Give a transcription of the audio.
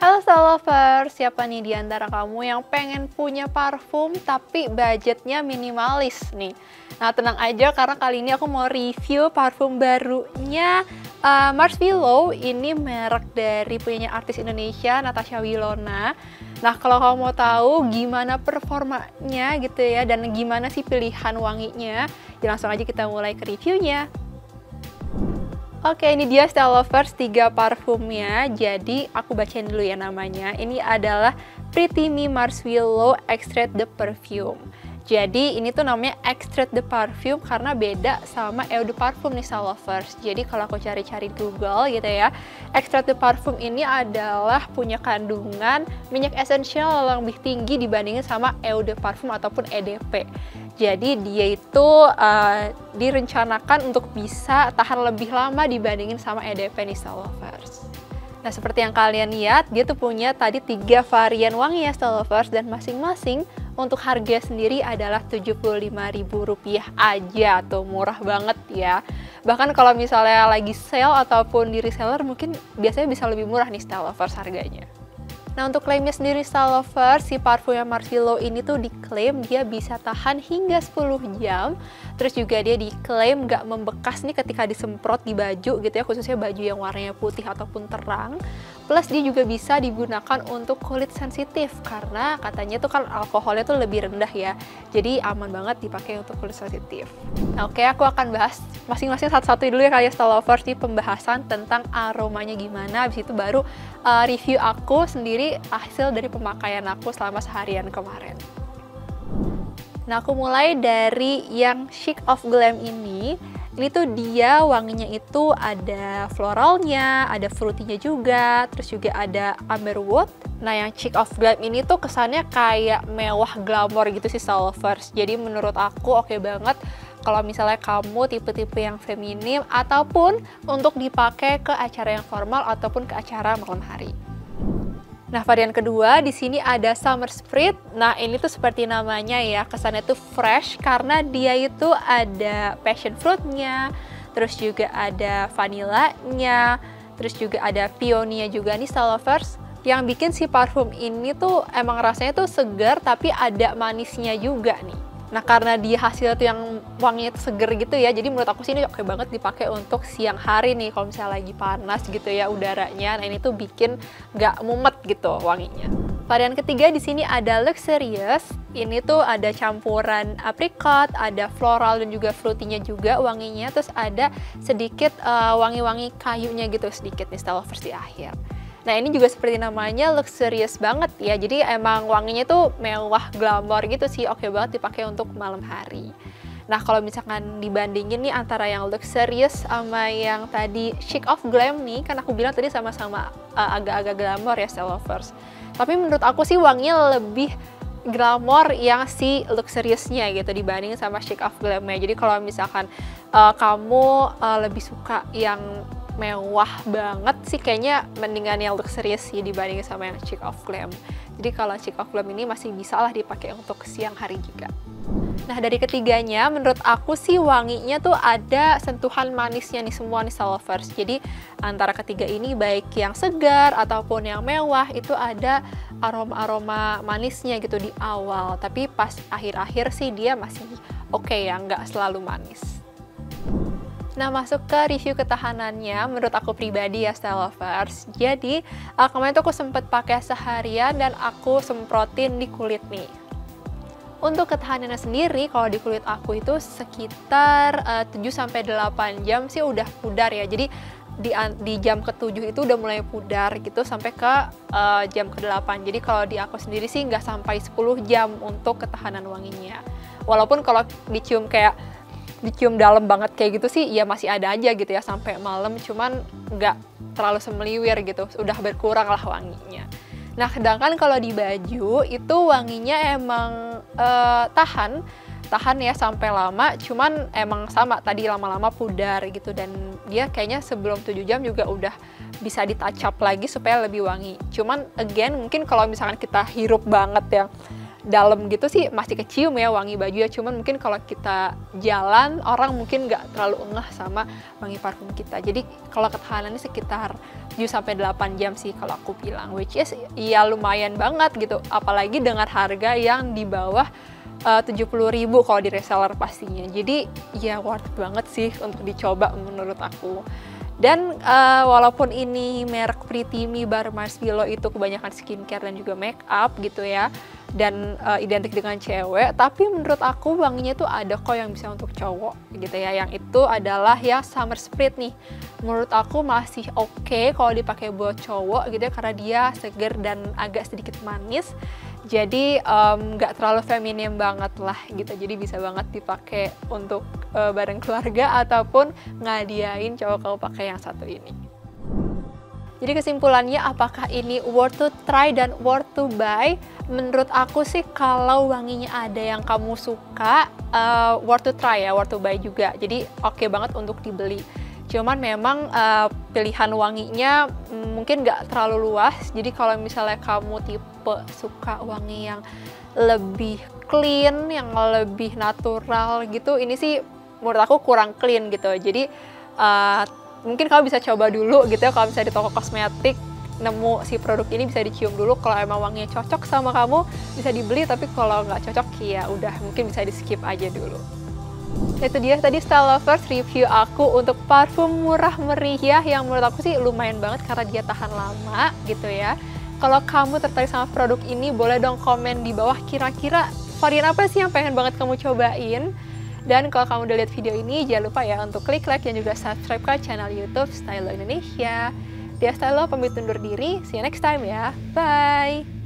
Halo Style Lovers, siapa nih di antara kamu yang pengen punya parfum tapi budgetnya minimalis nih? Nah tenang aja karena kali ini aku mau review parfum barunya Mars Willow. Ini merek dari punyanya artis Indonesia, Natasha Wilona. Nah kalau kamu mau tahu gimana performanya gitu ya, dan gimana sih pilihan wanginya, ya langsung aja kita mulai ke reviewnya. Oke, ini dia Style Lovers 3 parfumnya. Jadi aku bacain dulu ya namanya. Ini adalah Pretty Me Mars Willow Extrait de Perfume. Jadi ini tuh namanya Extrait de Perfume karena beda sama Eau de Parfum nih Style Lovers. Jadi kalau aku cari-cari Google gitu ya, Extrait de Perfume ini adalah punya kandungan minyak esensial yang lebih tinggi dibandingin sama Eau de Parfum ataupun EDP. Jadi dia itu direncanakan untuk bisa tahan lebih lama dibandingin sama EDP nih Style Lovers. Nah seperti yang kalian lihat, dia tuh punya tadi 3 varian wangi ya Style Lovers, dan masing-masing untuk harga sendiri adalah Rp75.000 aja, tuh murah banget ya. Bahkan kalau misalnya lagi sale ataupun di reseller mungkin biasanya bisa lebih murah nih Style Lovers harganya. Nah untuk klaimnya sendiri Style Lovers, si parfumnya Mars Willow ini tuh diklaim dia bisa tahan hingga 10 jam. Terus juga dia diklaim nggak membekas nih ketika disemprot di baju gitu ya, khususnya baju yang warnanya putih ataupun terang. Plus dia juga bisa digunakan untuk kulit sensitif karena katanya tuh kan alkoholnya tuh lebih rendah ya. Jadi aman banget dipakai untuk kulit sensitif. Nah oke, aku akan bahas masing-masing satu-satu dulu ya kalian Style Lovers di pembahasan tentang aromanya gimana. Habis itu baru review aku sendiri hasil dari pemakaian aku selama seharian kemarin. Nah aku mulai dari yang Chic of Glam ini. Ini tuh dia wanginya itu ada floralnya, ada fruitynya juga, terus juga ada amberwood. Nah yang Chic of Glam ini tuh kesannya kayak mewah glamor gitu sih Style Lovers. Jadi menurut aku oke banget kalau misalnya kamu tipe-tipe yang feminim ataupun untuk dipakai ke acara yang formal ataupun ke acara malam hari. Nah, varian kedua di sini ada Summer Sprit. Nah, ini tuh seperti namanya ya, kesannya tuh fresh karena dia itu ada passion fruitnya, terus juga ada vanillanya, terus juga ada peony juga nih Style Lovers. Yang bikin si parfum ini tuh emang rasanya tuh segar tapi ada manisnya juga nih. Nah karena dia hasilnya tuh yang wanginya tuh seger gitu ya, jadi menurut aku sih ini oke banget dipakai untuk siang hari nih kalau misalnya lagi panas gitu ya udaranya. Nah ini tuh bikin nggak mumet gitu wanginya. Varian ketiga di sini ada Luxurious. Ini tuh ada campuran apricot, ada floral dan juga fruitynya juga wanginya. Terus ada sedikit wangi-wangi kayunya gitu sedikit nih Style Lovers di akhir. Nah ini juga seperti namanya luxurious banget ya, jadi emang wanginya tuh mewah glamor gitu sih, oke banget dipakai untuk malam hari. Nah kalau misalkan dibandingin nih antara yang luxurious sama yang tadi Chic of Glam nih, kan aku bilang tadi sama-sama agak-agak glamor ya Style Lovers. Tapi menurut aku sih wanginya lebih glamor yang si luxuriousnya gitu dibanding sama Chic of Glam-nya. Jadi kalau misalkan kamu lebih suka yang mewah banget sih kayaknya mendingan yang luxurious sih dibanding sama yang Chic of Glam. Jadi kalau Chic of Glam ini masih bisa lah dipakai untuk siang hari juga. Nah dari ketiganya menurut aku sih wanginya tuh ada sentuhan manisnya nih semua nih Style Lovers. Jadi antara ketiga ini baik yang segar ataupun yang mewah itu ada aroma-aroma manisnya gitu di awal. Tapi pas akhir-akhir sih dia masih oke ya, nggak selalu manis. Nah masuk ke review ketahanannya, menurut aku pribadi ya Style Lovers. Jadi kemarin tuh aku sempet pakai seharian dan aku semprotin di kulit nih. Untuk ketahanannya sendiri kalau di kulit aku itu sekitar 7-8 jam sih udah pudar ya. Jadi di jam ke-7 itu udah mulai pudar gitu sampai ke jam ke-8. Jadi kalau di aku sendiri sih nggak sampai 10 jam untuk ketahanan wanginya. Walaupun kalau dicium dalam banget kayak gitu sih ya masih ada aja gitu ya sampai malam, cuman nggak terlalu semeliwir gitu, udah berkurang lah wanginya. Nah sedangkan kalau di baju itu wanginya emang tahan ya sampai lama, cuman emang sama tadi lama-lama pudar gitu, dan dia kayaknya sebelum 7 jam juga udah bisa di-touch up lagi supaya lebih wangi. Cuman again mungkin kalau misalkan kita hirup banget ya dalam gitu sih masih kecium ya wangi baju ya, cuman mungkin kalau kita jalan orang mungkin nggak terlalu ngeh sama wangi parfum kita. Jadi kalau ketahanannya sekitar 7-8 jam sih kalau aku bilang, which is ya lumayan banget gitu, apalagi dengan harga yang di bawah 70.000 kalau di reseller pastinya. Jadi ya worth it banget sih untuk dicoba menurut aku. Dan walaupun ini merek Pretty Me Bar Mars Below itu kebanyakan skincare dan juga make up gitu ya, dan identik dengan cewek, tapi menurut aku wanginya tuh ada kok yang bisa untuk cowok gitu ya. Yang itu adalah ya Summer Sprit nih. Menurut aku masih oke kalau dipakai buat cowok gitu ya, karena dia seger dan agak sedikit manis. Jadi nggak terlalu feminim banget lah gitu, jadi bisa banget dipakai untuk bareng keluarga ataupun ngadiain cowok kamu pakai yang satu ini. Jadi kesimpulannya, apakah ini worth to try dan worth to buy? Menurut aku sih kalau wanginya ada yang kamu suka, worth to try ya, worth to buy juga. Jadi oke banget untuk dibeli. Cuman memang pilihan wanginya mungkin nggak terlalu luas. Jadi kalau misalnya kamu tipe suka wangi yang lebih clean, yang lebih natural gitu, ini sih menurut aku kurang clean gitu. Jadi mungkin kamu bisa coba dulu gitu ya, kalau misalnya di toko kosmetik nemu si produk ini bisa dicium dulu. Kalau emang wanginya cocok sama kamu bisa dibeli, tapi kalau nggak cocok ya udah mungkin bisa di skip aja dulu. Itu dia tadi Style Lovers review aku untuk parfum murah meriah yang menurut aku sih lumayan banget karena dia tahan lama gitu ya. Kalau kamu tertarik sama produk ini, boleh dong komen di bawah kira-kira varian apa sih yang pengen banget kamu cobain. Dan kalau kamu udah lihat video ini, jangan lupa ya untuk klik like dan juga subscribe ke channel YouTube Stylo Indonesia. Dia Stylo pamit undur diri, see you next time ya, bye!